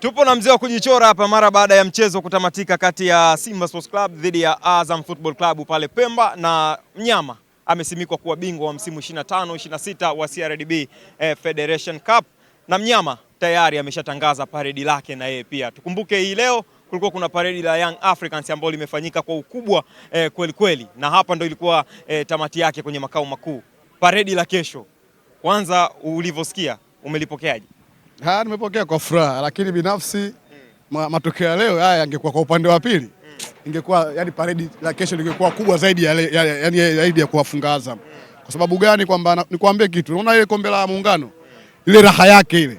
Tupo na mzee wa kujichora hapa mara baada ya mchezo kutamatika kati ya Simba Sports Club dhidi ya Azam Football Club pale Pemba, na mnyama amesimikwa kuwa bingwa wa msimu 25-26 wa CRDB Federation Cup, na mnyama tayari ameshatangaza paredi lake na yeye pia. Tukumbuke hii leo kulikuwa kuna paredi la Young Africans ambalo limefanyika kwa ukubwa kweli kweli, na hapa ndo ilikuwa tamati yake kwenye makao makuu. Paredi la kesho, kwanza ulivyosikia umelipokeaje? Nimepokea kwa furaha, lakini binafsi matokeo ya leo haya yangekuwa kwa upande wa pili, ingekuwa yani paredi la kesho lingekuwa kubwa zaidi zaidi ya kuwafunga Azam. Kwa sababu gani? Kwamba nikwambie kitu, unaona ile kombe la Muungano, ile raha yake ile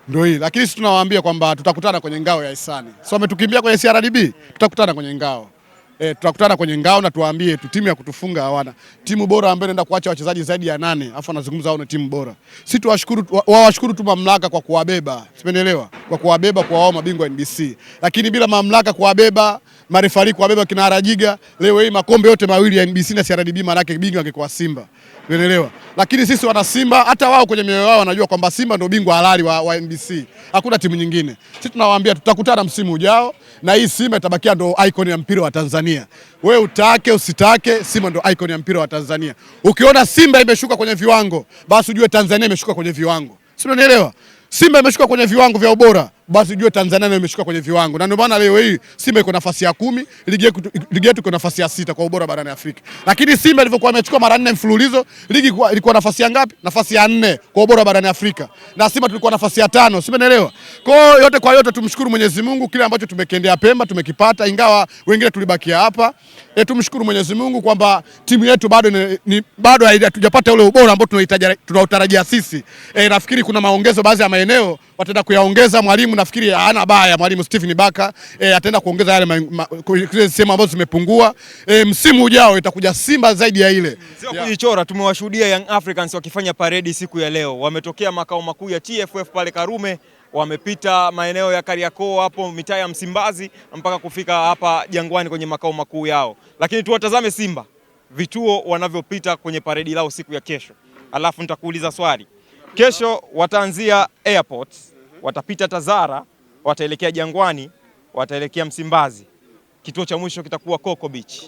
ndio hii, lakini sisi tunawaambia kwamba tutakutana kwenye ngao ya hisani. So wametukimbia kwenye CRDB, tutakutana kwenye ngao. Tutakutana kwenye ngao na tuwaambie tu timu ya kutufunga hawana. Timu bora ambayo inaenda kuacha wachezaji zaidi ya 8, afu anazungumza hao ni timu bora. Sisi wawashukuru tu mamlaka kwa kuwabeba. Sipenelewa. Kwa kuwabeba kwa wao mabingwa NBC. Lakini bila mamlaka kuwabeba, marefari kuwabeba kina Arajiga, leo hii makombe yote mawili ya NBC na CRDB maana yake bingwa angekuwa Simba. Unaelewa? Lakini sisi wana Simba, hata wao kwenye mioyo yao wanajua kwamba Simba ndio bingwa halali wa NBC. Hakuna timu nyingine. Sisi tunawaambia tutakutana msimu ujao, na hii Simba itabakia ndio icon ya mpira wa Tanzania. Wewe utake usitake, Simba ndio icon ya mpira wa Tanzania. Ukiona Simba imeshuka kwenye viwango, basi ujue Tanzania imeshuka kwenye viwango. Si unanielewa? Simba imeshuka kwenye viwango vya ubora, basi ujue Tanzania nayo imeshuka kwenye viwango. Na ndio maana leo hii Simba iko nafasi ya 10, ligi yetu iko nafasi ya 6 kwa ubora barani Afrika. Lakini Simba ilivyokuwa imechukua mara 4 mfululizo, ligi ilikuwa nafasi ya ngapi? Nafasi ya 4 kwa ubora barani Afrika. Na Simba tulikuwa nafasi ya 5, simeelewa. Kwa yote tumshukuru Mwenyezi Mungu, kile ambacho tumekiendea Pemba tumekipata, ingawa wengine tulibakia hapa. Tumshukuru Mwenyezi Mungu kwamba timu yetu bado hatujapata ule ubora ambao tunautarajia sisi. Nafikiri kuna maongezo baadhi ya maeneo wataenda kuyaongeza. Mwalimu nafikiri hana baya, mwalimu Stephen Baka ataenda kuongeza yale sehemu ambazo zimepungua. Msimu ujao itakuja Simba zaidi ya ile. Sio kujichora, tumewashuhudia Young Africans wakifanya paredi siku ya leo. Wametokea makao makuu ya TFF pale Karume, wamepita maeneo ya Kariakoo hapo mitaa ya Msimbazi mpaka kufika hapa Jangwani kwenye makao makuu yao. Lakini tuwatazame Simba vituo wanavyopita kwenye paredi lao siku ya kesho. Alafu nitakuuliza swali. Kesho wataanzia airport, watapita Tazara, wataelekea Jangwani, wataelekea Msimbazi. Kituo cha mwisho kitakuwa Coco Beach.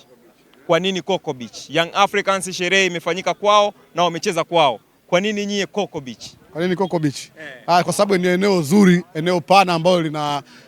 Kwa nini Coco Beach? Young Africans sherehe imefanyika kwao na wamecheza kwao. Kwa nini nyie Coco Beach? Kwa nini Coco Beach? Kwa sababu ni eneo zuri, eneo pana ambalo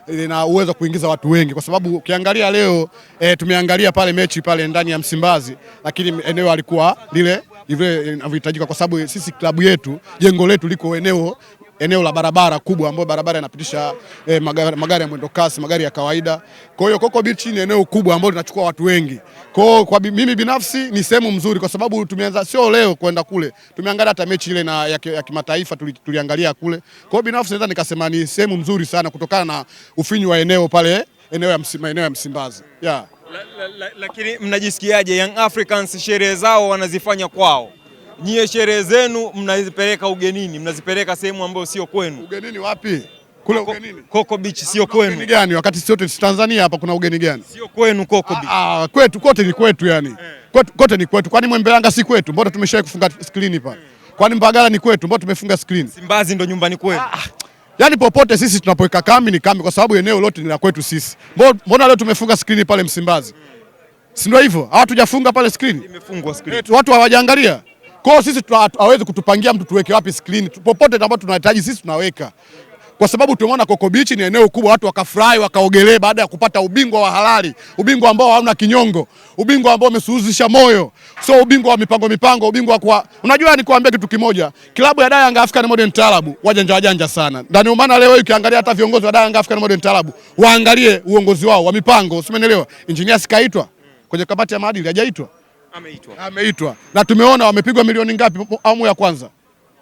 lina uwezo kuingiza watu wengi. Kwa sababu ukiangalia leo tumeangalia pale mechi pale ndani ya Msimbazi, lakini eneo alikuwa lile linavyohitajika, kwa sababu sisi klabu yetu, jengo letu liko eneo la barabara kubwa, ambayo barabara inapitisha magari ya mwendo kasi, magari ya kawaida. Kwa hiyo Coco Beach ni eneo kubwa ambalo linachukua watu wengi. Kwa mimi binafsi ni sehemu mzuri, kwa sababu tumeanza sio leo kwenda kule. Tumeangalia hata mechi ile ya kimataifa tuliangalia kule. Kwa hiyo binafsi naweza nikasema ni sehemu mzuri sana kutokana na ufinyu wa eneo pale, eneo ya Msimbazi. Yeah. Lakini mnajisikiaje? Young Africans sherehe zao wanazifanya kwao, nyie sherehe zenu mnazipeleka ugenini, mnazipeleka sehemu ambayo sio kwenu. Ugenini wapi? Kule ugenini. Coco Beach sio kwenu. Ugeni gani? Wakati sote Tanzania hapa kuna ugeni gani? Sio kwenu Coco Beach. Kwetu kote ni kwetu yani. Kote ni kwetu. Kwani Mwembelanga si kwetu? Mbona tumeshawahi kufunga screen pale? Kwani Mbagala ni kwetu? Mbona tumefunga screen? Simbazi ndo nyumbani kwenu. Yaani popote sisi tunapoweka kambi ni kambi, kwa sababu eneo lote ni la kwetu sisi. Mbona leo tumefunga screen pale Msimbazi? Si ndio hivyo? Hawatujafunga pale screen. Imefungwa screen. Watu hawajaangalia. Kwa hiyo sisi hawezi kutupangia mtu tuweke wapi screen. Popote ambapo tunahitaji sisi tunaweka. Kwa sababu tumeona Coco Beach ni eneo kubwa, watu wakafurahi, wakaogelee baada ya kupata ubingwa wa halali, ubingwa ambao hauna kinyongo, ubingwa ambao umesuhuzisha moyo, sio ubingwa wa mipango, ubingwa kwa unajua. Ni kuambia kitu kimoja, klabu ya Young African Modern Taarab wajanja sana. Ndio maana leo ukiangalia hata viongozi wa Young African Modern Taarab waangalie uongozi wao wa mipango, usimenelewa. Engineer sikaitwa kwenye kamati ya maadili, hajaitwa? Ameitwa. Na tumeona wamepigwa milioni ngapi awamu ya kwanza?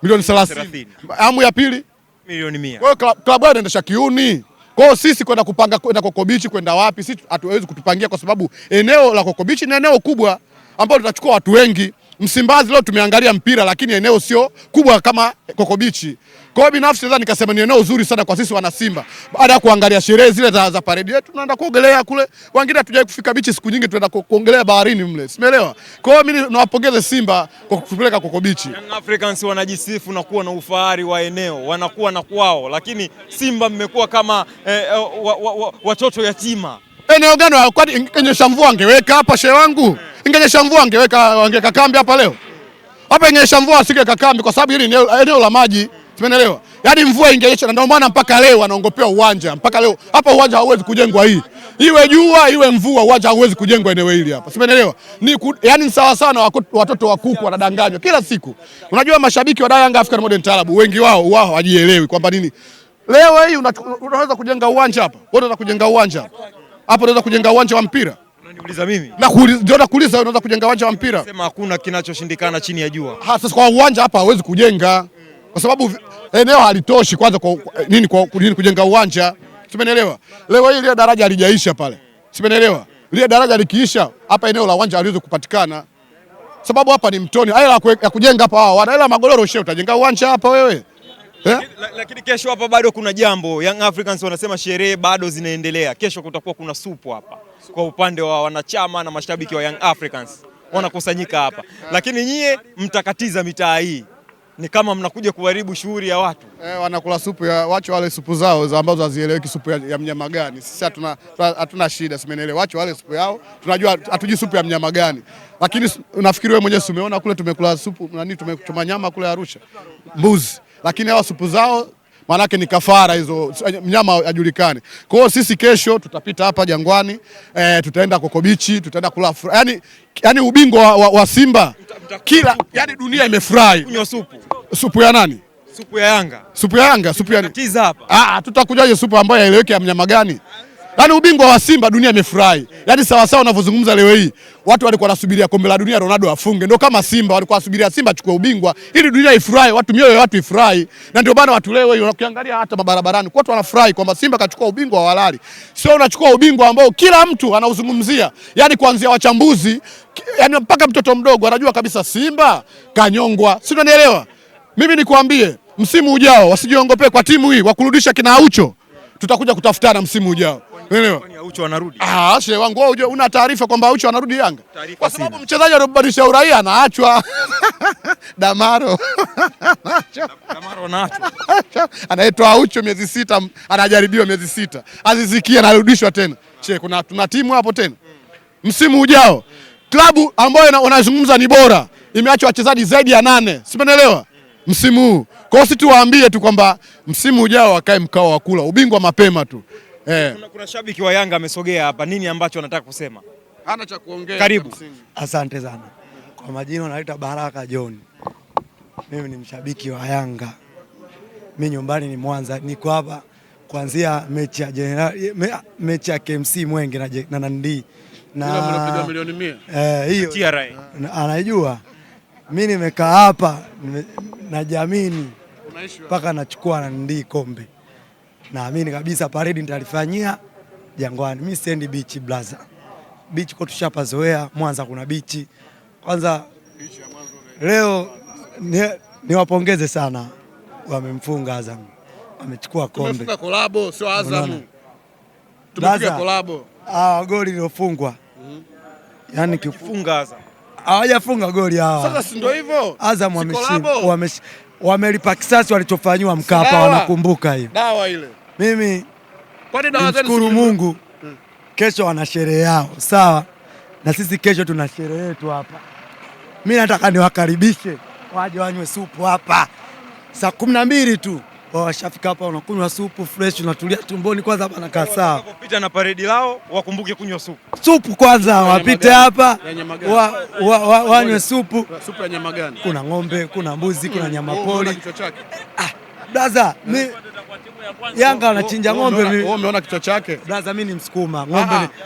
Milioni 30. Awamu ya pili milioni 100. Kwa hiyo klabu inaendesha kiuni. Kwa hiyo sisi kwenda kupanga kwenda Coco Beach kwenda wapi, sisi hatuwezi kutupangia, kwa sababu eneo la Coco Beach ni eneo kubwa ambalo litachukua watu wengi. Msimbazi leo tumeangalia mpira, lakini eneo sio kubwa kama Coco Beach. Kwa hiyo binafsi nadhani nikasema ni eneo zuri sana kwa sisi wana Simba. Baada ya kuangalia sherehe zile za parade yetu, tunaenda kuogelea kule. Wengine hatujawahi kufika bichi, siku nyingi tunaenda kuogelea baharini mle. Simeelewa. Kwa hiyo mimi nawapongeza Simba kwa kutupeleka Coco Beach. Young Africans wanajisifu na kuwa na ufahari wa eneo, wanakuwa na kwao, lakini Simba mmekuwa kama watoto yatima. Eneo gani kwani ingenyesha mvua angeweka hapa shehe wangu? Ingenyesha mvua angeweka kambi hapa leo. Hapa ingenyesha mvua asingeweka kambi kwa sababu hili ni eneo la maji. Tumeelewa? Yaani mvua ingenyesha na ndio maana mpaka leo wanaongopea uwanja. Mpaka leo hapa uwanja hauwezi kujengwa hii. Iwe jua iwe mvua uwanja hauwezi kujengwa eneo hili hapa. Tumeelewa? Yaani sawa sana watoto wa kuku wanadanganywa kila siku. Unajua mashabiki wa Yanga African Modern Club wengi wao hawajielewi kwamba nini. Leo hii unaweza kujenga uwanja hapa. Wewe unaweza kujenga uwanja hapa. Hapo unaweza kujenga uwanja wa mpira. Unaniuliza mimi? Ndio nakuuliza unaweza kujenga uwanja wa mpira. Sema hakuna kinachoshindikana chini ya jua. Sasa kwa uwanja hapa hawezi kujenga. Kwa sababu eneo halitoshi kwanza kwa kujenga uwanja. Simenelewa. Leo hii ile daraja halijaisha pale. Simenelewa. Ile daraja likiisha hapa eneo la uwanja haliwezi kupatikana. Sababu hapa ni mtoni. Hela ya kujenga hapa hao. Wana hela magoloro shehe utajenga uwanja hapa wewe. Lakini kesho hapa bado kuna jambo. Young Africans wanasema sherehe bado zinaendelea. Kesho kutakuwa kuna supu hapa. Kwa upande wa wanachama na mashabiki wa Young Africans wanakusanyika hapa. Lakini nyie mtakatiza mitaa hii. Ni kama mnakuja kuharibu shughuli ya watu. Wanakula supu ya wacho wale supu zao ambazo hazieleweki supu ya mnyama gani. Sisi hatuna shida, simenelewa. Wacho wale supu yao. Tunajua hatujui supu ya mnyama gani. Lakini unafikiri wewe mwenyewe umeona kule tumekula supu tumechoma nyama kule Arusha. Mbuzi. Lakini hawa supu zao manake ni kafara hizo, mnyama hajulikani. Kwa hiyo sisi kesho tutapita hapa Jangwani, tutaenda Coco Beach, tutaenda kula. Yani ubingwa wa Simba kila yani dunia imefurahi. Kunywa supu. Supu ya nani? Supu ya Yanga. Supu ya Yanga, supu ya tiza hapa. Tutakujaje supu ambayo haieleweki ya mnyama gani? Yaani ubingwa wa Simba dunia imefurahi. Yaani sawa sawa unavyozungumza leo hii. Watu walikuwa wanasubiria kombe la dunia Ronaldo afunge. Ndio kama Simba walikuwa wanasubiria Simba achukue ubingwa ili dunia ifurahi, watu mioyo ya watu ifurahi. Na ndio maana watu leo hii unakiangalia hata mabarabarani watu wanafurahi kwamba Simba kachukua ubingwa wa halali. Sio unachukua ubingwa ambao kila mtu anauzungumzia. Yaani kuanzia wachambuzi, yaani mpaka mtoto mdogo anajua kabisa Simba kanyongwa. Si unanielewa? Mimi nikwambie msimu ujao wasijiongopee kwa timu hii wa kurudisha kina Aucho. Tutakuja kutafutana msimu ujao. Unaelewa? Kwani Aucho anarudi? Shehe wangu wewe una taarifa kwamba Aucho anarudi Yanga? Kwa sababu mchezaji aliyobadilisha uraia anaachwa. Damaro. Damaro anaachwa. Anaitwa Aucho miezi 6, anajaribiwa miezi 6. Azizikia anarudishwa tena. Shehe tuna timu hapo tena. Msimu ujao klabu ambayo wanazungumza ni bora imeacha wachezaji zaidi ya 8. Sipenelewa? Msimu huu. Kwa hiyo tuwaambie tu kwamba msimu ujao wakae mkao wa kula ubingwa mapema tu. Kuna shabiki wa Yanga amesogea hapa, nini ambacho anataka kusema? Hana cha kuongea. Karibu. Asante sana. Kwa majina naitwa Baraka John. Mimi ni mshabiki wa Yanga. Mimi nyumbani ni Mwanza. Niko hapa kuanzia mechi ya KMC Mwenge na Nandi. Na mnapiga milioni 100. Hiyo. TRA. Anajua. Mimi nimekaa hapa najiamini mpaka nachukua Nandi kombe. Naamini kabisa parade nitalifanyia Jangwani. Mimi siendi beach brother. Beach kwa tushapazoea, Mwanza kuna beach. Kwanza leo niwapongeze sana. Wamemfunga Azam. Amechukua kombe. Tumefunga kolabo sio Azam. Tumepiga kolabo. Goli lilofungwa. Yaani kifunga Azam. Hawajafunga goli hawa. Sasa si ndio hivyo? Azam wamelipa kisasi walichofanywa Mkapa, wanakumbuka hiyo. Dawa ile. Mimi nishukuru Mungu. Kesho wana sherehe yao, sawa? Na sisi kesho tuna sherehe yetu hapa. Mimi nataka niwakaribishe waje wanywe supu hapa. Saa 12 tu. Washafika hapa wanakunywa supu fresh, unatulia tumboni kwanza hapa nakaa sawa. Kupita na paredi lao wakumbuke kunywa supu. Supu kwanza wapite hapa. Wanywe supu. Supu ya nyama gani? Kuna ng'ombe, kuna mbuzi, kuna nyama pori. Kichwa chake. Brother, Yanga wanachinja ng'ombe. Wewe umeona kichwa chake? Brother, mimi ni Msukuma.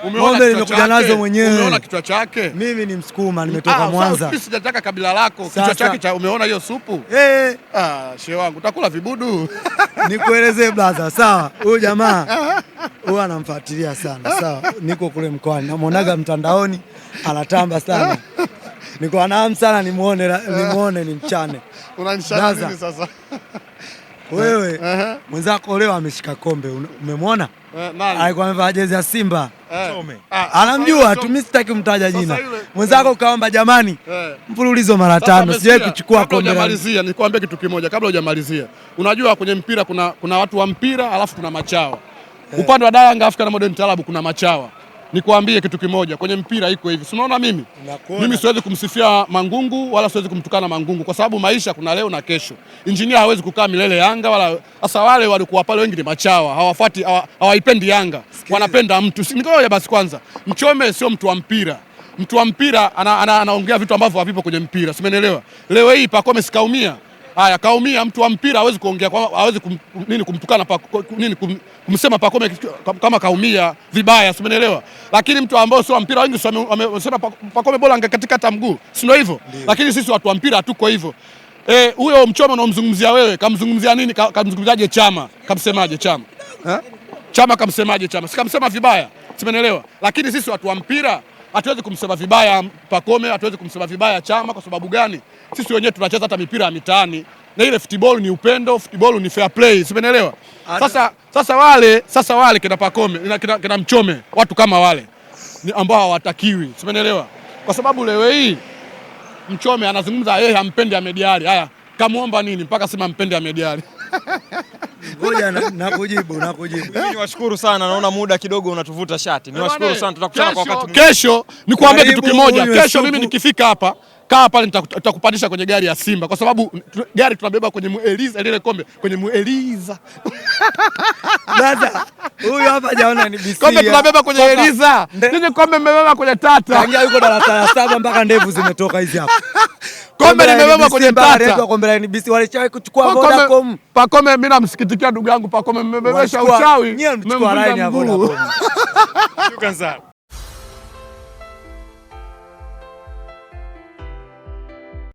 Ng'ombe nimekuja nazo mwenyewe. Umeona kichwa chake? Mimi ni Msukuma, nimetoka Mwanza. Sisi sijataka kabila lako. Kichwa chake umeona hiyo supu? Shehe wangu utakula vibudu. Nikuelezee brother, sawa? Huyu jamaa huyu anamfuatilia sana, sawa? Niko kule mkoani. Namuonaga mtandaoni anatamba sana. Niko na hamu sana nimuone nimchane. Unanishangaza nini sasa? Wewe mwenzako leo ameshika kombe, umemwona? Alikuwa amevaa jezi ya Simba. Anamjua tu, mimi sitaki kumtaja jina. Mwenzako kaomba jamani, mfululizo mara 5 siwezi kuchukua kombe. Hujamalizia, nikwambie kitu kimoja kabla hujamalizia. Unajua kwenye mpira kuna watu wa mpira alafu kuna machawa. Upande wa Yanga African Modern Club kuna machawa. Nikwambie kitu kimoja, kwenye mpira iko hivi. Si unaona mimi siwezi kumsifia Mangungu wala siwezi kumtukana Mangungu kwa sababu maisha kuna leo na kesho. Injinia hawezi kukaa milele Yanga wala sasa wale walikuwa pale wengi ni machawa, hawafuati hawaipendi Yanga. Wanapenda mtu. Ngoja basi kwanza. Mchome sio mtu wa mpira. Mtu wa mpira anaongea vitu ambavyo havipo kwenye mpira. Simenelewa. Leo hii Pacome sikaumia. Haya kaumia, mtu wa mpira hawezi kuongea hawezi kumtukana kumsema Pacome kama kaumia vibaya, simenelewa. Lakini mtu ambao sio mpira wengi wamesema Pacome bora angekatika hata mguu. Si ndio hivyo? Lakini sisi watu wa mpira hatuko hivyo. Huyo Mchome unaomzungumzia wewe, kamzungumzia nini? Kamzungumziaje Chama? Kamsemaje Chama? Chama kamsemaje Chama? Sikamsema vibaya. Simenelewa. Lakini sisi watu wa mpira hatuwezi kumsema vibaya Pacome, hatuwezi kumsema vibaya Chama. Kwa sababu gani? Sisi wenyewe tunacheza hata mipira ya mitaani na ile football ni upendo, football ni fair play, simenelewa. Sasa wale kina Pacome kina Mchome, watu kama wale ni ambao hawatakiwi, simenelewa. Kwa sababu leo hii Mchome anazungumza yeye hampendi Ahmed Ally. Haya, kamuomba nini mpaka sema hampendi Ahmed Ally? Ngoja nakujibu. Mimi niwashukuru sana, naona muda kidogo unatuvuta shati. Niwashukuru sana, tutakutana kwa wakati mwingine. Kesho nikuambie kitu kimoja. Kesho mimi nikifika hapa kaa pale nitakupandisha kwenye gari ya Simba kwa sababu gari tunabeba kwenye Mueliza ile kombe kwenye Mueliza. Dada, huyu hapa hajaona ni bisi. Kombe tunabeba kwenye Eliza. Nini kombe mmebeba kwenye Tata. Tangia yuko darasa la 7 mpaka ndevu zimetoka hizi hapa. Kombe nimebeba kwenye Tata. Kombe la NBC walishawahi kuchukua Vodacom. Pacome mimi namsikitikia ndugu yangu Pacome mmebebesha uchawi. Nyie mchukua line ya Vodacom. Shukrani sana.